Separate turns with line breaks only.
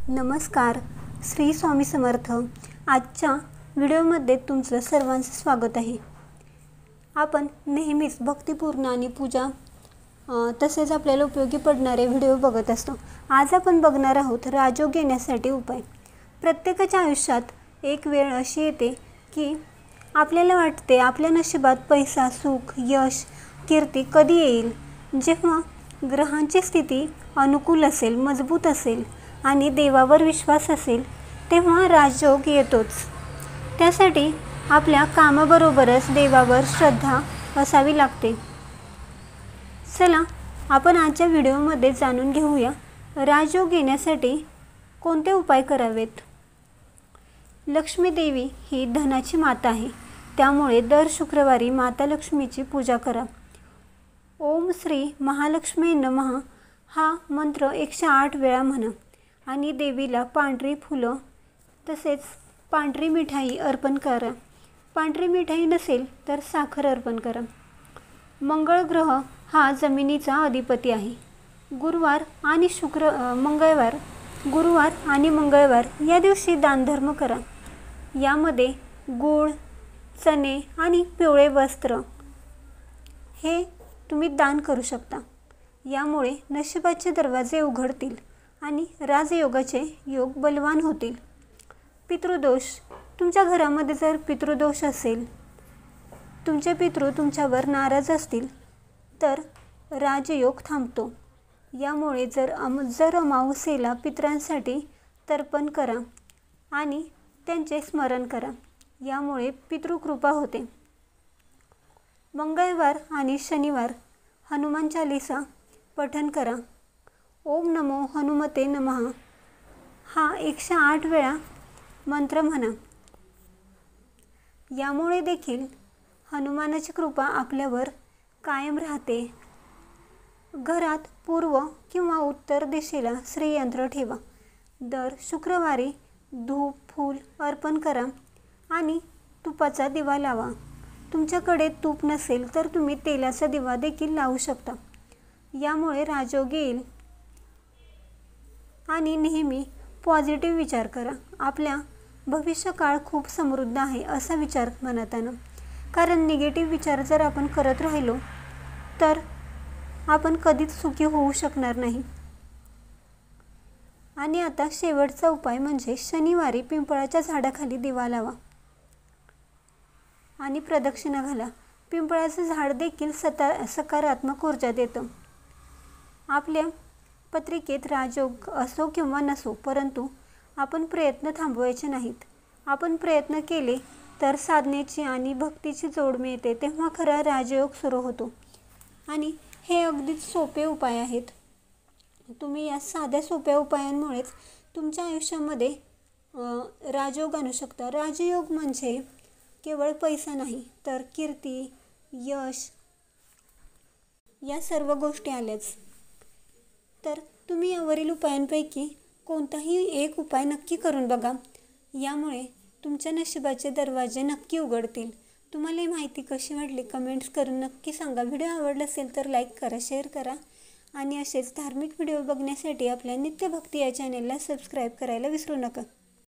नमस्कार. श्री स्वामी समर्थ. आजच्या व्हिडिओमध्ये तुमचं सर्वांचं स्वागत आहे. आपण नेहमीच भक्तिपूर्ण आणि पूजा तसेच आपल्याला उपयोगी पडणारे व्हिडिओ बघत असतो. आज आपण बघणार आहोत राजयोग येण्यासाठी उपाय. प्रत्येकाच्या आयुष्यात एक वेळ अशी येते की आपल्याला वाटते आपल्या नशिबात पैसा, सुख, यश, कीर्ती कधी येईल. जेव्हा ग्रहांची स्थिती अनुकूल असेल, मजबूत असेल आणि देवावर विश्वास असेल तेव्हा राजयोग येतोच. त्यासाठी आपल्या कामाबरोबरच देवावर श्रद्धा असावी लागते. चला आपण आजच्या व्हिडिओमध्ये जाणून घेऊया राजयोग येण्यासाठी कोणते उपाय करावेत. लक्ष्मी देवी ही धनाची माता आहे. त्यामुळे दर शुक्रवारी माता लक्ष्मीची पूजा करा. ओम श्री महालक्ष्मी नमः हा मंत्र 108 वेळा म्हणा आणि देवीला पांढरी फुलं तसेच पांढरी मिठाई अर्पण करा. पांढरी मिठाई नसेल तर साखर अर्पण करा. मंगळ ग्रह हा जमिनीचा अधिपती आहे. गुरुवार आणि मंगळवार या दिवशी दानधर्म करा. यामध्ये गूळ, चणे आणि पिवळे वस्त्र हे तुम्ही दान करू शकता. यामुळे नशिबाचे दरवाजे उघडतील आणि राजयोगाचे योग बलवान होतील. पितृदोष. तुमच्या घरामध्ये जर पितृदोष असेल, तुमचे पितृ तुमच्यावर नाराज असतील तर राजयोग थांबतो. यामुळे जर अमावस्येला पितरांसाठी तर्पण करा आणि त्यांचे स्मरण करा. यामुळे पितृकृपा होते. मंगळवार आणि शनिवार हनुमान चालीसा पठण करा. ओम नमो हनुमते नमः हा 108 वेळा मंत्र म्हणा. यामुळे देखील हनुमानाची कृपा आपल्यावर कायम राहते. घरात पूर्व किंवा उत्तर दिशेला श्रीयंत्र ठेवा. दर शुक्रवारी धूप, फूल अर्पण करा आणि तुपाचा दिवा लावा. तुमच्याकडे तूप नसेल तर तुम्ही तेलाचा दिवा देखील लावू शकता. यामुळे राजयोग येईल. आणि नेहमी पॉझिटिव्ह विचार करा. आपल्या भविष्यकाळ खूप समृद्ध आहे असा विचार मनात आणा. कारण निगेटिव्ह विचार जर आपण करत राहिलो तर आपण कधीच सुखी होऊ शकणार नाही. आणि आता शेवटचा उपाय म्हणजे शनिवारी पिंपळाच्या झाडाखाली दिवा लावा आणि प्रदक्षिणा घाला. पिंपळाचं झाड देखील सकारात्मक ऊर्जा देतं. आपल्या पत्रिकेत राजयोग असो किंवा नसो, परंतु आपण प्रयत्न थांबवायचे नाहीत. आपण प्रयत्न केले तर साधनेची आणि भक्तीची जोड मिळते. तेव्हा खरा राजयोग सुरू होतो. आणि हे अगदीच सोपे उपाय आहेत. तुम्ही या साध्या सोप्या उपायांमुळेच तुमच्या आयुष्यामध्ये राजयोग आणू शकता. राजयोग म्हणजे केवळ पैसा नाही तर कीर्ती, यश या सर्व गोष्टी आल्याच. तर तुम्ही यावरील उपायांपैकी कोणताही एक उपाय नक्की करून बघा. यामुळे तुमच्या नशिबाचे दरवाजे नक्की उघडतील. तुम्हाला ही माहिती कशी वाटली कमेंट्स करून नक्की सांगा. व्हिडिओ आवडला असेल तर लाईक करा, शेअर करा आणि असेच धार्मिक व्हिडिओ बघण्यासाठी आपल्या नित्यभक्ती या चॅनेलला सबस्क्राईब करायला विसरू नका.